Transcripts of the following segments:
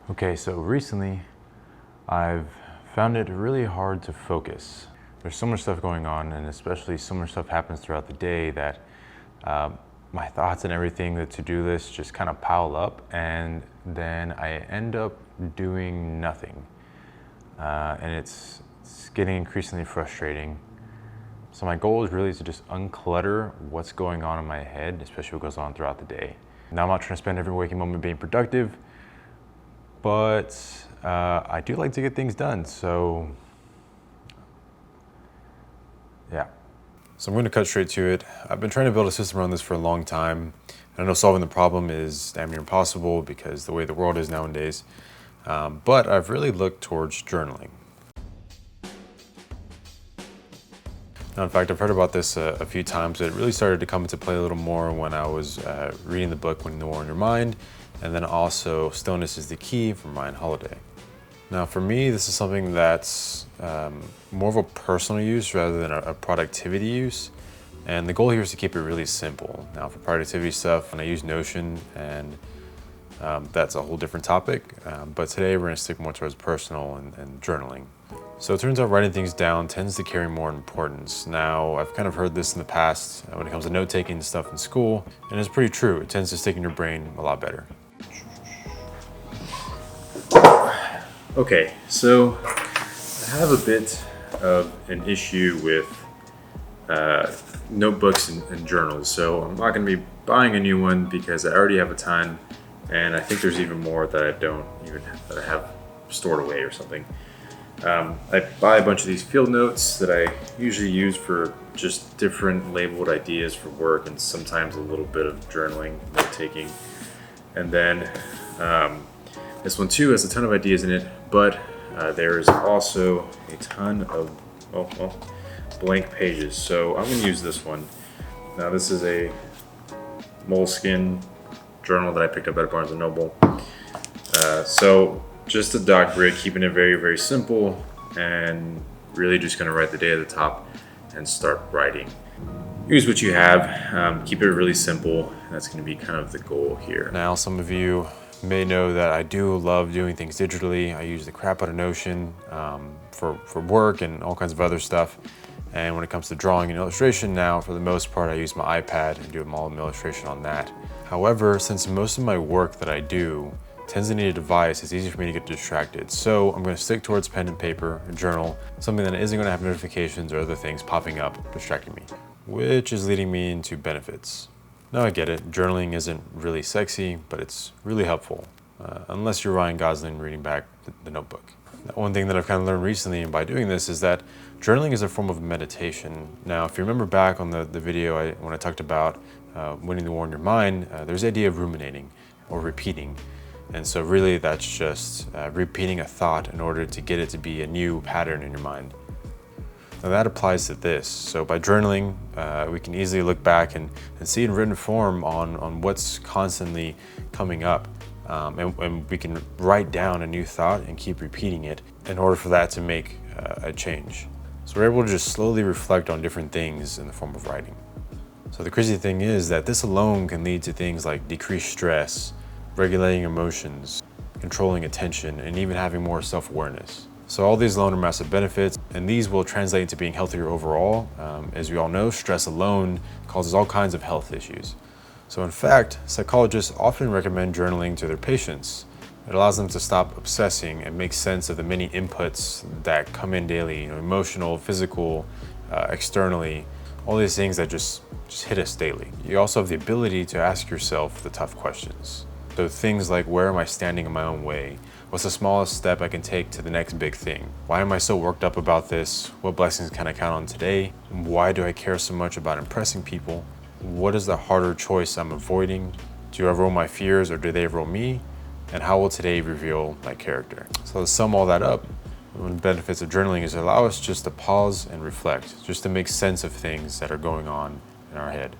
Okay, so recently I've found it really hard to focus. There's so much stuff going on, and especially so much stuff happens throughout the day that my thoughts and everything, the to-do list just kind of pile up, and then I end up doing nothing. And it's getting increasingly frustrating. So my goal is really to just unclutter what's going on in my head, especially what goes on throughout the day. Now, I'm not trying to spend every waking moment being productive, but I do like to get things done, so yeah. So I'm going to cut straight to it. I've been trying to build a system around this for a long time. I know solving the problem is damn near impossible because the way the world is nowadays, but I've really looked towards journaling. Now, in fact, I've heard about this a few times. It really started to come into play a little more when I was reading the book Winning the War in Your Mind, and then also Stillness is the Key from Ryan Holiday. Now, for me, this is something that's more of a personal use rather than a productivity use. And the goal here is to keep it really simple. Now, for productivity stuff, I use Notion, and that's a whole different topic. But today, we're going to stick more towards personal and journaling. So it turns out writing things down tends to carry more importance. Now, I've kind of heard this in the past when it comes to note-taking stuff in school, and it's pretty true. It tends to stick in your brain a lot better. Okay, so I have a bit of an issue with notebooks and journals. So I'm not going to be buying a new one because I already have a ton, and I think there's even more that I have stored away or something. I buy a bunch of these field notes that I usually use for just different labeled ideas for work and sometimes a little bit of journaling, note taking. And then this one too has a ton of ideas in it, but there is also a ton of blank pages. So I'm going to use this one. Now this is a moleskin journal that I picked up at Barnes & Noble. So just a dot grid, keeping it very, very simple, and really just going to write the day at the top and start writing. Use what you have, keep it really simple. That's going to be kind of the goal here. Now, some of you may know that I do love doing things digitally. I use the crap out of Notion for work and all kinds of other stuff. And when it comes to drawing and illustration now, for the most part, I use my iPad and do all the illustration on that. However, since most of my work that I do tends to need a device, it's easy for me to get distracted. So I'm going to stick towards pen and paper, a journal, something that isn't going to have notifications or other things popping up, distracting me, which is leading me into benefits. Now I get it, journaling isn't really sexy, but it's really helpful, unless you're Ryan Gosling reading back the Notebook. One thing that I've kind of learned recently by doing this is that journaling is a form of meditation. Now, if you remember back on the video when I talked about winning the war in your mind, there's the idea of ruminating or repeating. And so really that's just repeating a thought in order to get it to be a new pattern in your mind. Now that applies to this. So by journaling, we can easily look back and see in written form on what's constantly coming up. And we can write down a new thought and keep repeating it in order for that to make a change. So we're able to just slowly reflect on different things in the form of writing. So the crazy thing is that this alone can lead to things like decreased stress, regulating emotions, controlling attention, and even having more self-awareness. So all these alone are massive benefits, and these will translate into being healthier overall. As we all know, stress alone causes all kinds of health issues. So in fact, psychologists often recommend journaling to their patients. It allows them to stop obsessing and make sense of the many inputs that come in daily, emotional, physical, externally, all these things that just hit us daily. You also have the ability to ask yourself the tough questions. So things like, where am I standing in my own way? What's the smallest step I can take to the next big thing? Why am I so worked up about this? What blessings can I count on today? Why do I care so much about impressing people? What is the harder choice I'm avoiding? Do I roll my fears or do they roll me? And how will today reveal my character? So to sum all that up, one of the benefits of journaling is to allow us just to pause and reflect, just to make sense of things that are going on in our head.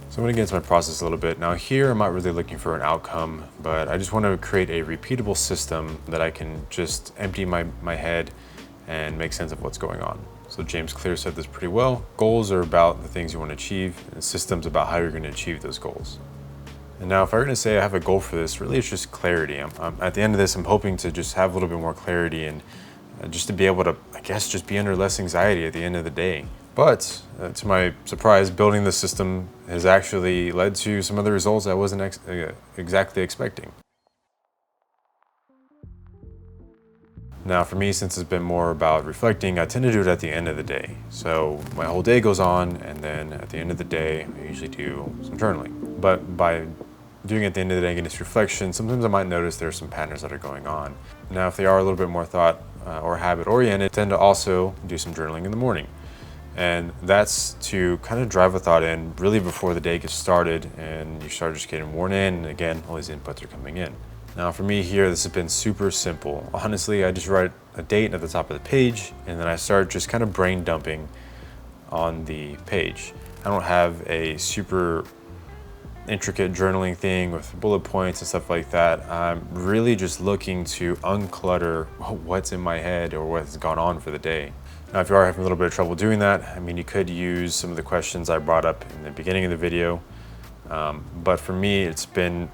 So I'm going to get into my process a little bit. Now here, I'm not really looking for an outcome, but I just want to create a repeatable system that I can just empty my head and make sense of what's going on. So James Clear said this pretty well. Goals are about the things you want to achieve, and systems about how you're going to achieve those goals. And now if I were gonna say I have a goal for this, really it's just clarity. At the end of this, I'm hoping to just have a little bit more clarity and just to be able to, I guess, just be under less anxiety at the end of the day. But to my surprise, building the system has actually led to some other results I wasn't exactly expecting. Now for me, since it's been more about reflecting, I tend to do it at the end of the day. So my whole day goes on, and then at the end of the day, I usually do some journaling. But by doing it at the end of the day, getting this reflection, sometimes I might notice there's some patterns that are going on. Now if they are a little bit more thought or habit oriented, I tend to also do some journaling in the morning. And that's to kind of drive a thought in really before the day gets started and you start just getting worn in, and again, all these inputs are coming in. Now for me here, this has been super simple. Honestly, I just write a date at the top of the page and then I start just kind of brain dumping on the page. I don't have a super intricate journaling thing with bullet points and stuff like that. I'm really just looking to unclutter what's in my head or what's gone on for the day. Now, if you are having a little bit of trouble doing that, I mean, you could use some of the questions I brought up in the beginning of the video. But for me, it's been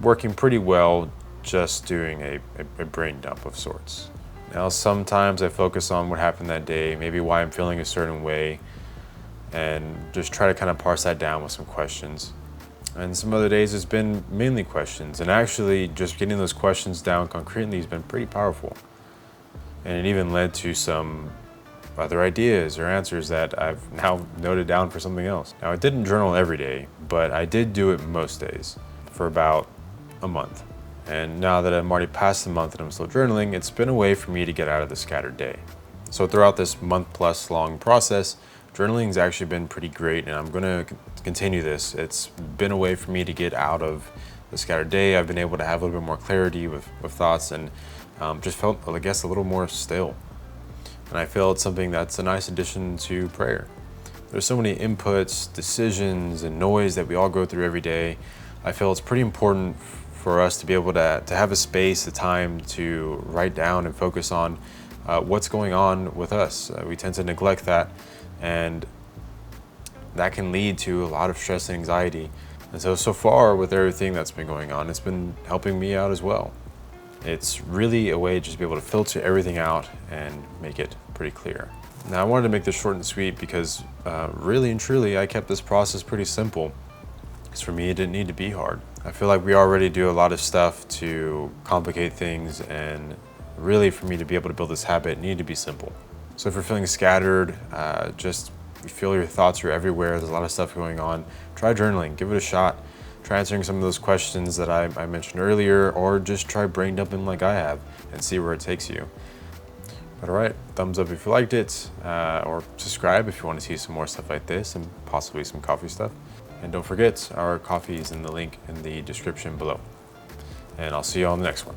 working pretty well just doing a brain dump of sorts. Now, sometimes I focus on what happened that day, maybe why I'm feeling a certain way, and just try to kind of parse that down with some questions. And some other days it's been mainly questions, and actually just getting those questions down concretely has been pretty powerful. And it even led to some other ideas or answers that I've now noted down for something else. Now, I didn't journal every day, but I did do it most days for about a month. And now that I'm already past the month and I'm still journaling, it's been a way for me to get out of the scattered day. So throughout this month plus long process, journaling has actually been pretty great, and I'm gonna continue this. It's been a way for me to get out of the scattered day. I've been able to have a little bit more clarity with thoughts, and just felt, I guess, a little more still. And I feel it's something that's a nice addition to prayer. There's so many inputs, decisions, and noise that we all go through every day. I feel it's pretty important for us to be able to have a space, a time to write down and focus on what's going on with us. We tend to neglect that, and that can lead to a lot of stress and anxiety. And so far with everything that's been going on, it's been helping me out as well. It's really a way to just be able to filter everything out and make it pretty clear. Now I wanted to make this short and sweet because really and truly I kept this process pretty simple. Because for me, it didn't need to be hard. I feel like we already do a lot of stuff to complicate things, and really for me to be able to build this habit, it needed to be simple. So if you're feeling scattered, just you feel your thoughts are everywhere, there's a lot of stuff going on, try journaling, give it a shot. Try answering some of those questions that I mentioned earlier, or just try brain dumping like I have and see where it takes you. But all right, thumbs up if you liked it, or subscribe if you want to see some more stuff like this and possibly some coffee stuff. And don't forget, our coffee is in the link in the description below. And I'll see you on the next one.